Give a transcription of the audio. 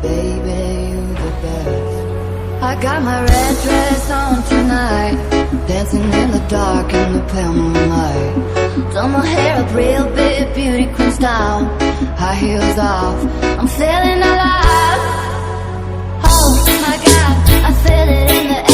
Baby, you the best. I got my red dress on tonight, dancing in the dark in the pale moonlight. Done my hair up real big, beauty queen style, high heels off, I'm feeling alive. Oh my God, I feel it in the air.